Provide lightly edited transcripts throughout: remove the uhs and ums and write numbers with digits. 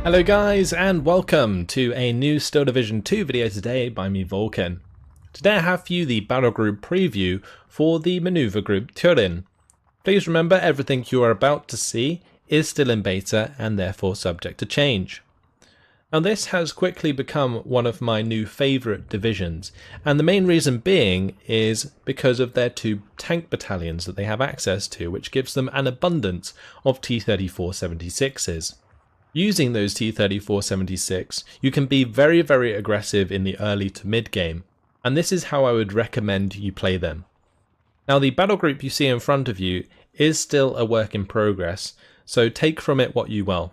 Hello guys, and welcome to a new Steel Division 2 video today by me, Vulcan. Today I have for you the Battlegroup preview for the maneuver group TYURIN. Please remember, everything you are about to see is still in beta and therefore subject to change. Now this has quickly become one of my new favourite divisions, and the main reason being is because of their two tank battalions that they have access to, which gives them an abundance of T-34-76s. Using those T-34-76, you can be very aggressive in the early to mid game, and this is how I would recommend you play them. Now the battle group you see in front of you is still a work in progress, so take from it what you will.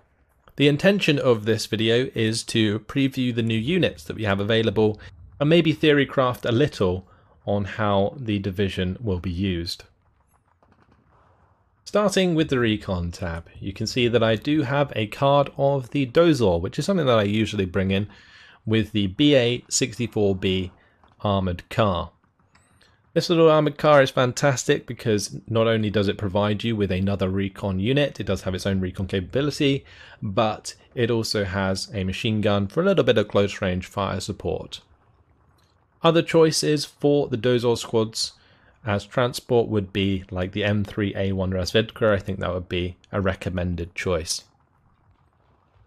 The intention of this video is to preview the new units that we have available and maybe theorycraft a little on how the division will be used. Starting with the Recon tab, you can see that I do have a card of the Dozor, which is something that I usually bring in with the BA-64B armoured car. This little armoured car is fantastic because not only does it provide you with another Recon unit, it does have its own Recon capability, but it also has a machine gun for a little bit of close range fire support. Other choices for the Dozor squads as transport would be like the M3A1 Razvedka. I think that would be a recommended choice.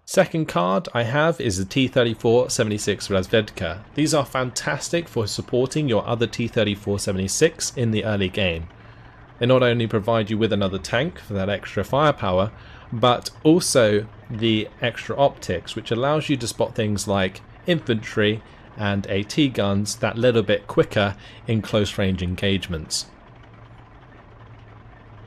Second card I have is the T-34-76 Razvedka. These are fantastic for supporting your other T-34-76 in the early game. They not only provide you with another tank for that extra firepower, but also the extra optics, which allows you to spot things like infantry and AT guns that little bit quicker in close range engagements.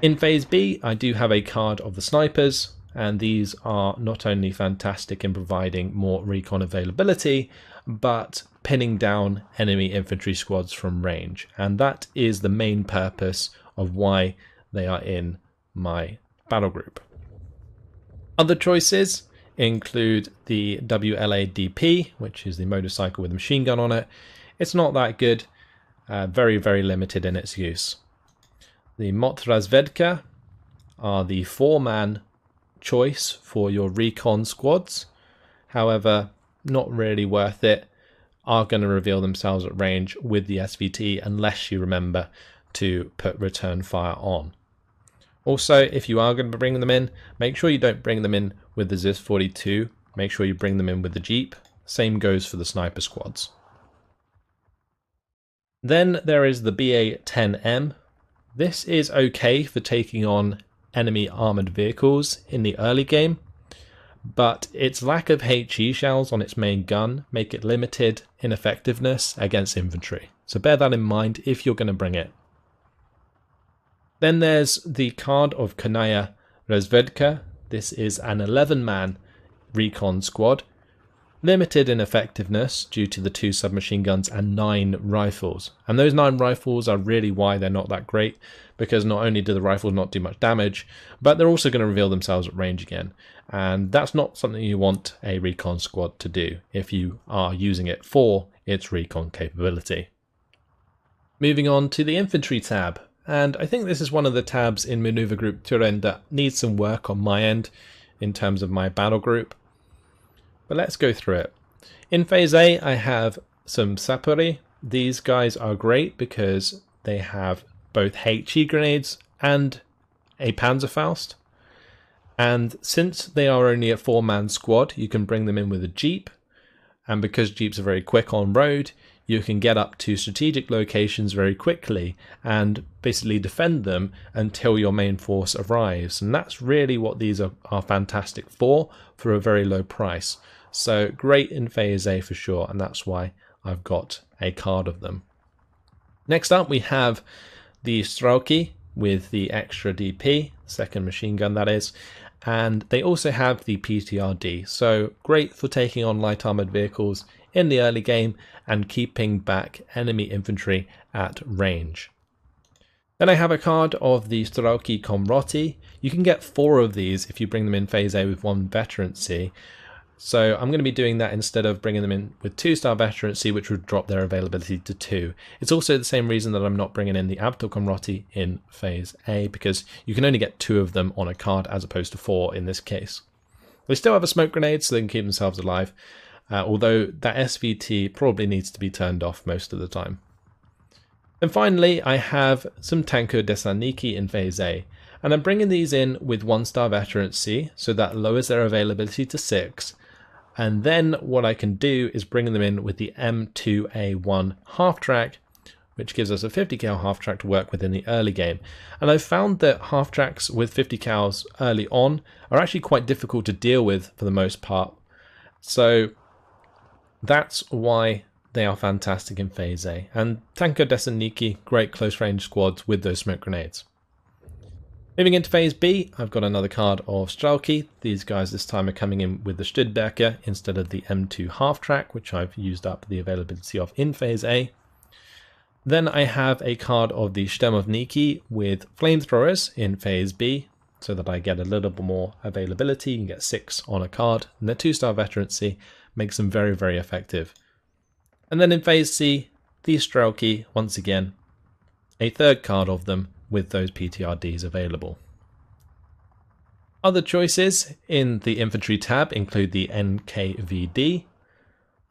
In phase B, I do have a card of the snipers, and these are not only fantastic in providing more recon availability, but pinning down enemy infantry squads from range, and that is the main purpose of why they are in my battle group. Other choices include the WLADP, which is the motorcycle with a machine gun on it. It's not that good, very limited in its use. The Mot Razvedka are the 4-man choice for your recon squads, however not really worth it, are going to reveal themselves at range with the SVT unless you remember to put return fire on. Also, if you are going to bring them in, make sure you don't bring them in with the ZIS-42, make sure you bring them in with the Jeep. Same goes for the sniper squads. Then there is the BA-10M. This is okay for taking on enemy armoured vehicles in the early game, but its lack of HE shells on its main gun make it limited in effectiveness against infantry. So bear that in mind if you're going to bring it. Then there's the card of Battlegroup Razvedka. This is an 11-man recon squad, limited in effectiveness due to the 2 submachine guns and 9 rifles. And those 9 rifles are really why they're not that great, because not only do the rifles not do much damage, but they're also going to reveal themselves at range again. And that's not something you want a recon squad to do if you are using it for its recon capability. Moving on to the infantry tab. And I think this is one of the tabs in maneuver group TYURIN that needs some work on my end in terms of my battle group. But let's go through it. In phase A, I have some Sapori. These guys are great because they have both HE grenades and a Panzerfaust. And since they are only a 4-man squad, you can bring them in with a Jeep. And because Jeeps are very quick on road, you can get up to strategic locations very quickly and basically defend them until your main force arrives. And that's really what these are fantastic for a very low price. So great in phase A for sure, and that's why I've got a card of them. Next up we have the Strauki with the extra DP, second machine gun that is, and they also have the PTRD, so great for taking on light armoured vehicles in the early game and keeping back enemy infantry at range. Then I have a card of the Strauki Komroti. You can get 4 of these if you bring them in phase A with 1 veterancy. So I'm going to be doing that instead of bringing them in with 2-star veterancy, which would drop their availability to 2. It's also the same reason that I'm not bringing in the Abdul Komroti in phase A, because you can only get 2 of them on a card as opposed to 4 in this case. They still have a smoke grenade so they can keep themselves alive, although that SVT probably needs to be turned off most of the time. And finally, I have some Tanko Desaniki in Phase A, and I'm bringing these in with 1-star veterancy, so that lowers their availability to 6. And then what I can do is bring them in with the M2A1 half-track, which gives us a 50 cal half-track to work with in the early game. And I've found that half-tracks with 50 cals early on are actually quite difficult to deal with for the most part. So that's why they are fantastic in Phase A. And Tanko Desaniki, great close-range squads with those smoke grenades. Moving into Phase B, I've got another card of Strelki. These guys this time are coming in with the Studberger instead of the M2 half-track, which I've used up the availability of in Phase A. Then I have a card of the Sturmovniki with flamethrowers in Phase B, so that I get a little bit more availability. You can get 6 on a card, and the 2-star veterancy makes them very, very effective. And then in Phase C, the Strelki, once again, a third card of them with those PTRDs available. Other choices in the Infantry tab include the NKVD.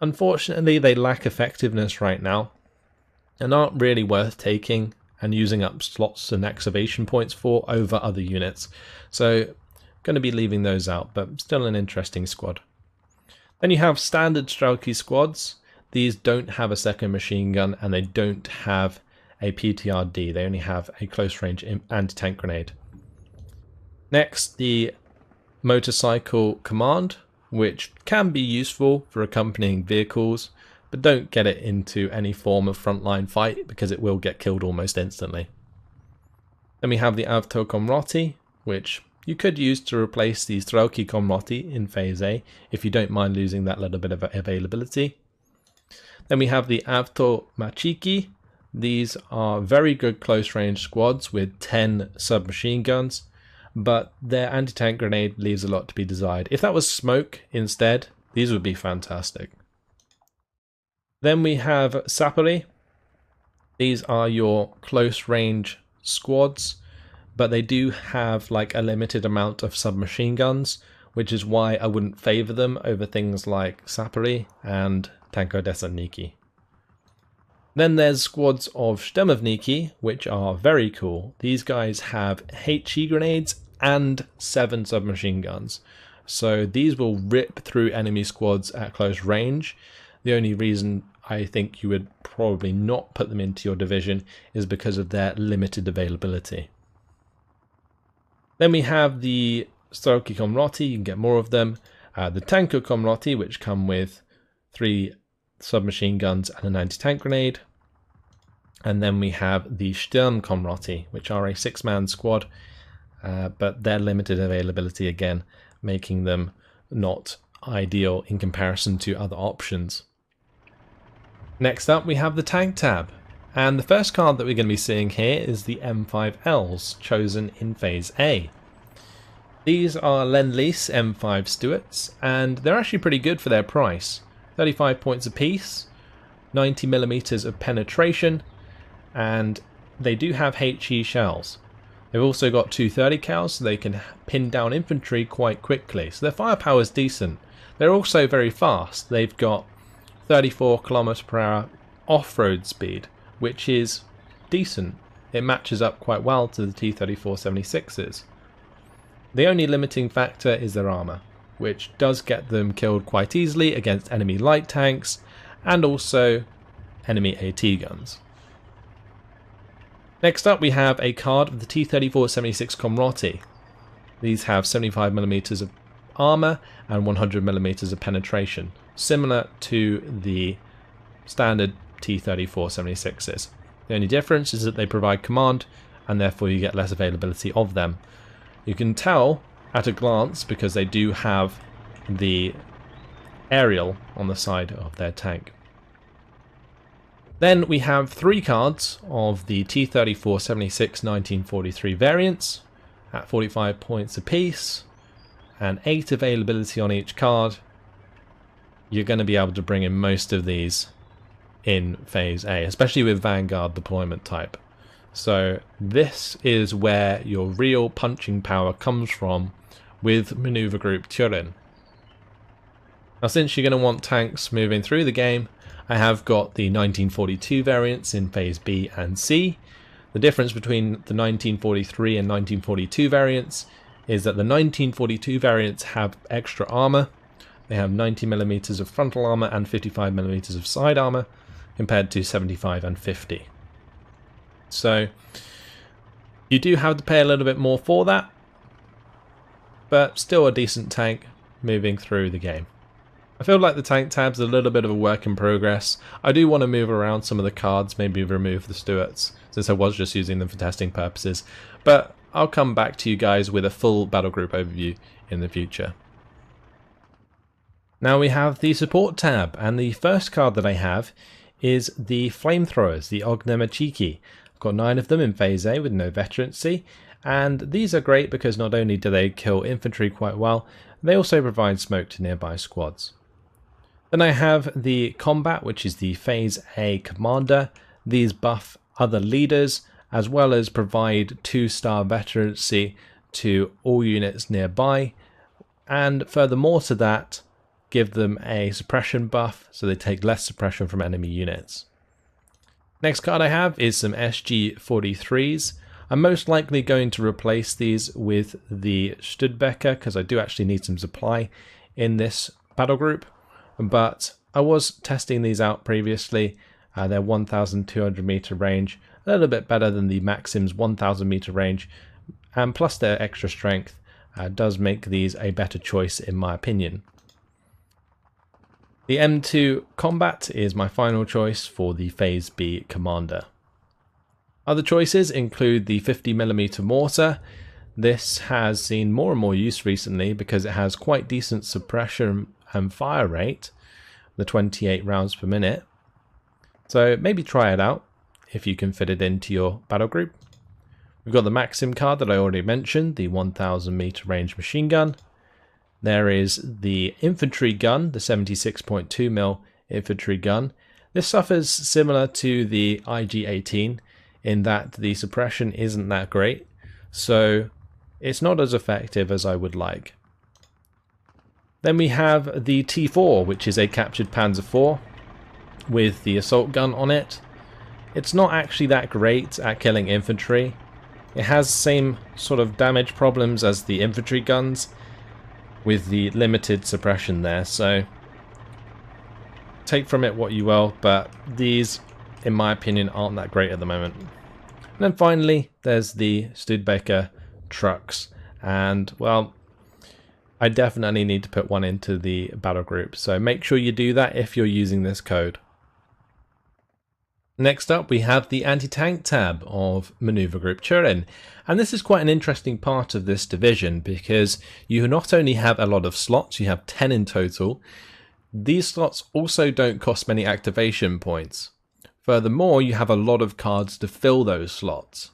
Unfortunately, they lack effectiveness right now, and aren't really worth taking and using up slots and activation points for over other units. So I'm going to be leaving those out, but still an interesting squad. Then you have standard Strelki squads. These don't have a second machine gun and they don't have a PTRD. They only have a close range anti-tank grenade. Next, the motorcycle command, which can be useful for accompanying vehicles, but don't get it into any form of frontline fight because it will get killed almost instantly. Then we have the Avto Komroti, which you could use to replace the Strelki Komroti in Phase A if you don't mind losing that little bit of availability. Then we have the Avto Machiki. These are very good close range squads with 10 submachine guns, but their anti-tank grenade leaves a lot to be desired. If that was smoke instead, these would be fantastic. Then we have Sapari. These are your close range squads, but they do have like a limited amount of submachine guns, which is why I wouldn't favor them over things like Sapari and Tanko Desaniki. Then there's squads of Sturmovniki, which are very cool. These guys have HE grenades and 7 submachine guns. So these will rip through enemy squads at close range. The only reason I think you would probably not put them into your division is because of their limited availability. Then we have the Strelki Komroti, you can get more of them. The Tanko Komroti, which come with 3 submachine guns and an anti-tank grenade. And then we have the Sturm Komroti, which are a 6-man squad, but they're limited availability again, making them not ideal in comparison to other options. Next up we have the tank tab, and the first card that we're going to be seeing here is the M5Ls, chosen in Phase A. These are Lend-Lease M5 Stuarts, and they're actually pretty good for their price. 35 points apiece, 90mm of penetration, and they do have HE shells. They've also got 230 cals, so they can pin down infantry quite quickly, so their firepower is decent. They're also very fast. They've got 34 km/h off-road speed, which is decent. It matches up quite well to the T-34-76s. The only limiting factor is their armour, which does get them killed quite easily against enemy light tanks and also enemy AT guns. Next up we have a card of the T-34-76 Komroti. These have 75mm of armour and 100mm of penetration, similar to the standard T-34-76s. The only difference is that they provide command and therefore you get less availability of them. You can tell at a glance because they do have the aerial on the side of their tank. Then we have 3 cards of the T-34-76 1943 variants at 45 points apiece and 8 availability on each card. You're going to be able to bring in most of these in Phase A, especially with Vanguard deployment type. So this is where your real punching power comes from with Maneuver Group TYURIN. Now, since you're going to want tanks moving through the game, I have got the 1942 variants in Phase B and C. The difference between the 1943 and 1942 variants is that the 1942 variants have extra armor. They have 90mm of frontal armor and 55mm of side armor, compared to 75 and 50. So you do have to pay a little bit more for that, but still a decent tank moving through the game. I feel like the tank tab's a little bit of a work in progress. I do want to move around some of the cards, maybe remove the Stuarts, since I was just using them for testing purposes, but I'll come back to you guys with a full battle group overview in the future. Now we have the support tab, and the first card that I have is the flamethrowers, the Ognemachiki. I've got 9 of them in Phase A with no veterancy, and these are great because not only do they kill infantry quite well, they also provide smoke to nearby squads. Then I have the combat, which is the Phase A commander. These buff other leaders, as well as provide 2-star veterancy to all units nearby, and furthermore to that, give them a suppression buff so they take less suppression from enemy units. Next card I have is some SG-43s. I'm most likely going to replace these with the Studbecker because I do actually need some supply in this battle group, but I was testing these out previously. They're 1,200 meter range, a little bit better than the Maxim's 1,000 meter range, and plus their extra strength does make these a better choice in my opinion. The M2 Combat is my final choice for the Phase B Commander. Other choices include the 50mm mortar. This has seen more and more use recently because it has quite decent suppression and fire rate, the 28 rounds per minute. So maybe try it out if you can fit it into your battle group. We've got the Maxim card that I already mentioned, the 1,000 meter range machine gun. There is the infantry gun, the 76.2mm infantry gun. This suffers similar to the IG-18 in that the suppression isn't that great, so it's not as effective as I would like. Then we have the T4, which is a captured Panzer IV with the assault gun on it. It's not actually that great at killing infantry. It has the same sort of damage problems as the infantry guns, with the limited suppression there, so take from it what you will, but these, in my opinion, aren't that great at the moment. And then finally, there's the Studbecker trucks, and well, I definitely need to put one into the battle group, so make sure you do that if you're using this code. Next up, we have the anti-tank tab of Maneuver Group TYURIN, and this is quite an interesting part of this division because you not only have a lot of slots, you have 10 in total. These slots also don't cost many activation points. Furthermore, you have a lot of cards to fill those slots.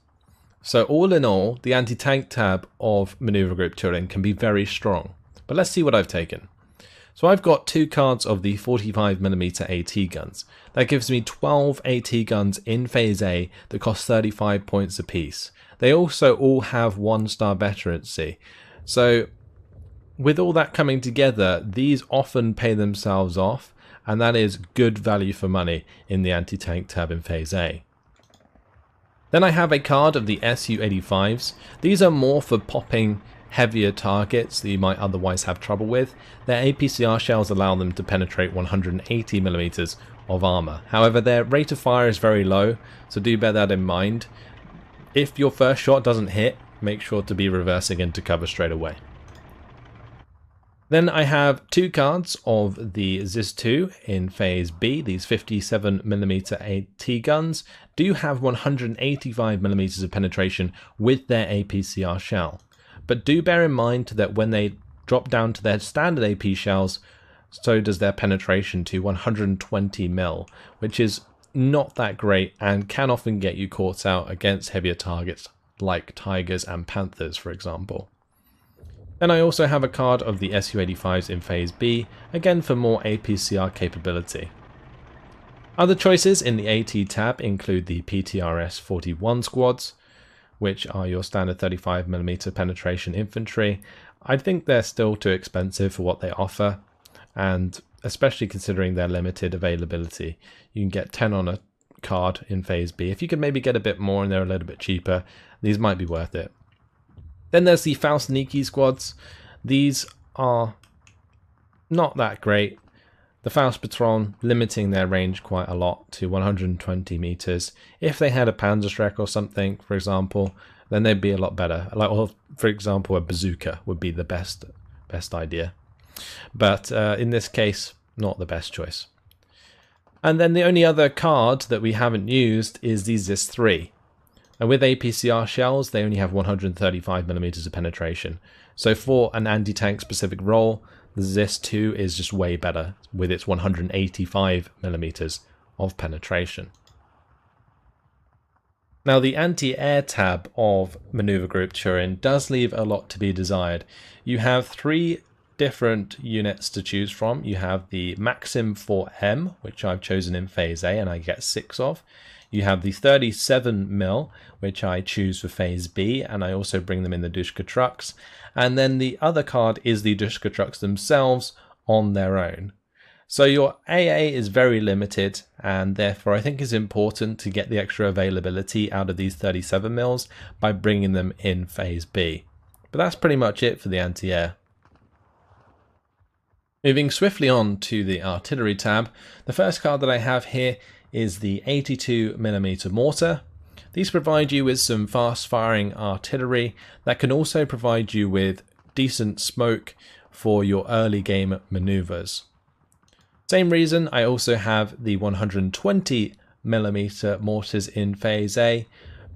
So all in all, the anti-tank tab of Maneuver Group TYURIN can be very strong. But let's see what I've taken. So I've got 2 cards of the 45mm AT guns. That gives me 12 AT guns in Phase A that cost 35 points apiece. They also all have 1-star veterancy. So with all that coming together, these often pay themselves off, and that is good value for money in the anti-tank tab in Phase A. Then I have a card of the Su-85s. These are more for popping heavier targets that you might otherwise have trouble with. Their APCR shells allow them to penetrate 180mm of armor. However, their rate of fire is very low, so do bear that in mind. If your first shot doesn't hit, make sure to be reversing into cover straight away. Then I have 2 cards of the ZIS-2 in Phase B. These 57mm AT guns do have 185mm of penetration with their APCR shell. But do bear in mind that when they drop down to their standard AP shells, so does their penetration to 120mm, which is not that great and can often get you caught out against heavier targets like Tigers and Panthers, for example. Then I also have a card of the Su-85s in Phase B, again for more APCR capability. Other choices in the AT tab include the PTRS-41 squads, which are your standard 35mm penetration infantry. I think they're still too expensive for what they offer. and especially considering their limited availability. You can get 10 on a card in Phase B. If you can maybe get a bit more and they're a little bit cheaper, these might be worth it. Then there's the Faustniki squads. These are not that great. The Faust Patron limiting their range quite a lot to 120 meters. If they had a Panzerschreck or something, for example, then they'd be a lot better. Like, or for example, a bazooka would be the best idea. But in this case, not the best choice. And then the only other card that we haven't used is the Zis 3. And with APCR shells, they only have 135mm of penetration. So for an anti-tank specific role, the Zis 2 is just way better with its 185mm of penetration. Now the anti-air tab of Maneuver Group TYURIN does leave a lot to be desired. You have 3 different units to choose from. You have the Maxim 4M, which I've chosen in Phase A and I get 6 of. You have the 37mm, which I choose for Phase B, and I also bring them in the Dushka trucks. And then the other card is the Dushka trucks themselves on their own. So your AA is very limited, and therefore I think it's important to get the extra availability out of these 37mm by bringing them in Phase B. But that's pretty much it for the anti-air. Moving swiftly on to the artillery tab, the first card that I have here is the 82mm mortar. These provide you with some fast firing artillery that can also provide you with decent smoke for your early game maneuvers. Same reason I also have the 120mm mortars in Phase A,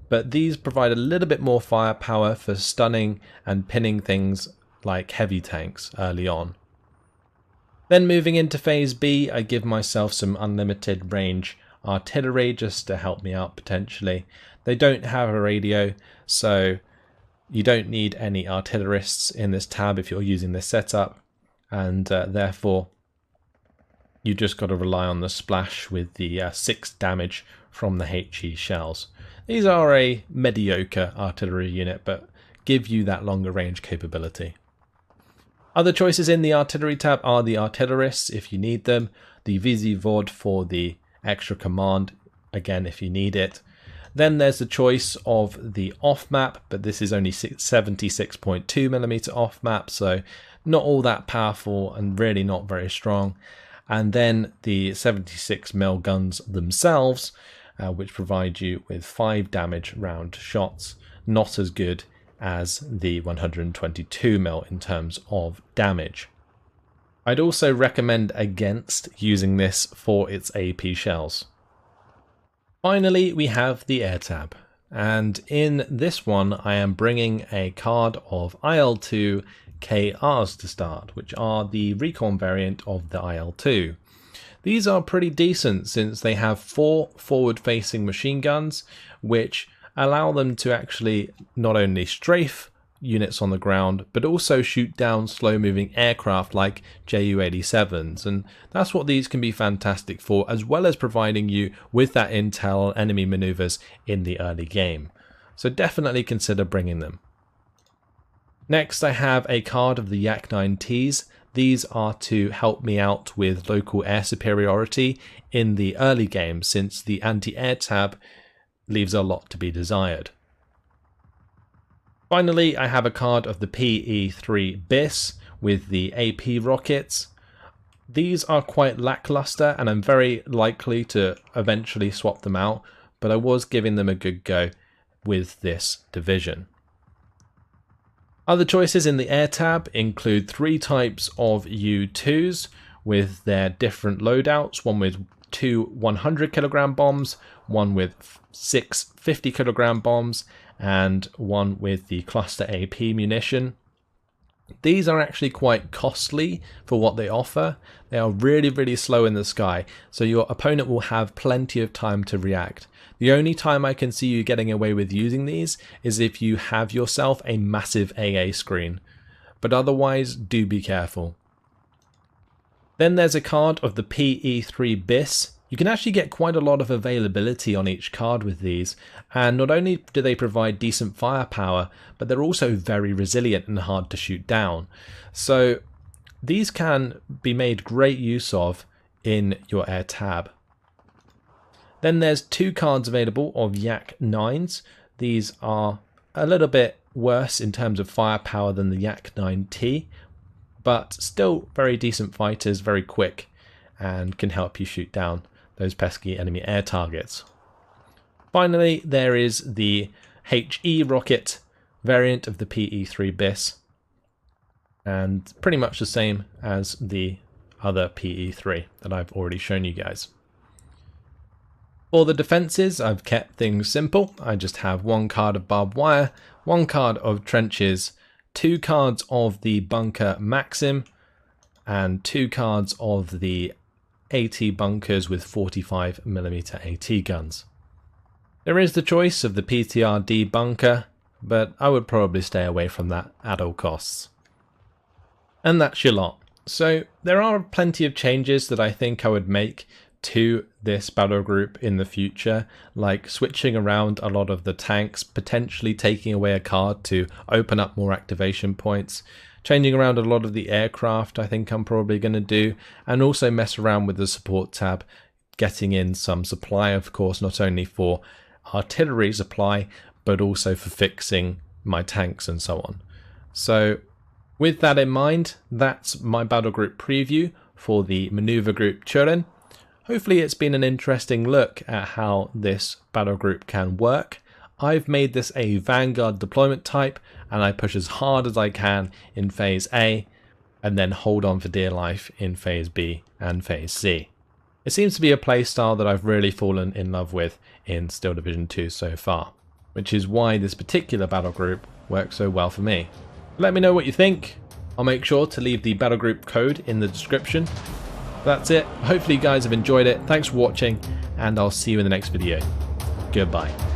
but these provide a little bit more firepower for stunning and pinning things like heavy tanks early on. Then moving into Phase B, I give myself some unlimited range artillery just to help me out potentially. They don't have a radio, so you don't need any artillerists in this tab if you're using this setup, and therefore you just got to rely on the splash with the 6 damage from the HE shells. These are a mediocre artillery unit, but give you that longer range capability. Other choices in the artillery tab are the artillerists if you need them, the Visivod for the extra command, again if you need it. Then there's the choice of the off map, but this is only 76.2mm off map, so not all that powerful and really not very strong. And then the 76mm guns themselves, which provide you with 5 damage round shots, not as good as the 122mm in terms of damage. I'd also recommend against using this for its AP shells. Finally, we have the air tab, and in this one I am bringing a card of IL-2 KRs to start, which are the Recon variant of the IL-2. These are pretty decent since they have 4 forward-facing machine guns, which allow them to actually not only strafe units on the ground, but also shoot down slow-moving aircraft like Ju-87s, and that's what these can be fantastic for, as well as providing you with that intel on enemy maneuvers in the early game. So definitely consider bringing them. Next I have a card of the Yak-9Ts. These are to help me out with local air superiority in the early game, since the anti-air tab leaves a lot to be desired. Finally, I have a card of the PE3 BIS with the AP rockets. These are quite lackluster and I'm very likely to eventually swap them out, but I was giving them a good go with this division. Other choices in the air tab include 3 types of U2s with their different loadouts, one with 2 100kg bombs, one with 6 50kg bombs, and one with the cluster AP munition. These are actually quite costly for what they offer. They are really slow in the sky, so your opponent will have plenty of time to react. The only time I can see you getting away with using these is if you have yourself a massive AA screen, but otherwise do be careful. Then there's a card of the PE3 BIS. You can actually get quite a lot of availability on each card with these, and not only do they provide decent firepower, but they're also very resilient and hard to shoot down. So these can be made great use of in your air tab. Then there's 2 cards available of Yak 9s. These are a little bit worse in terms of firepower than the Yak 9T, but still very decent fighters, very quick, and can help you shoot down those pesky enemy air targets. Finally, there is the HE rocket variant of the PE3 BIS, and pretty much the same as the other PE3 that I've already shown you guys. For the defences, I've kept things simple. I just have 1 card of barbed wire, 1 card of trenches, 2 cards of the bunker Maxim, and 2 cards of the AT bunkers with 45mm AT guns. There is the choice of the PTRD bunker, but I would probably stay away from that at all costs. And that's your lot. So there are plenty of changes that I think I would make to this battle group in the future, like switching around a lot of the tanks, potentially taking away a card to open up more activation points, changing around a lot of the aircraft I think I'm probably going to do, and also mess around with the support tab, getting in some supply, of course, not only for artillery supply but also for fixing my tanks and so on. So with that in mind, that's my battle group preview for the maneuver group TYURIN. Hopefully it's been an interesting look at how this battle group can work. I've made this a Vanguard deployment type, and I push as hard as I can in Phase A, and then hold on for dear life in Phase B and Phase C. It seems to be a playstyle that I've really fallen in love with in Steel Division 2 so far, which is why this particular battle group works so well for me. Let me know what you think. I'll make sure to leave the battle group code in the description. That's it. Hopefully you guys have enjoyed it. Thanks for watching, and I'll see you in the next video. Goodbye.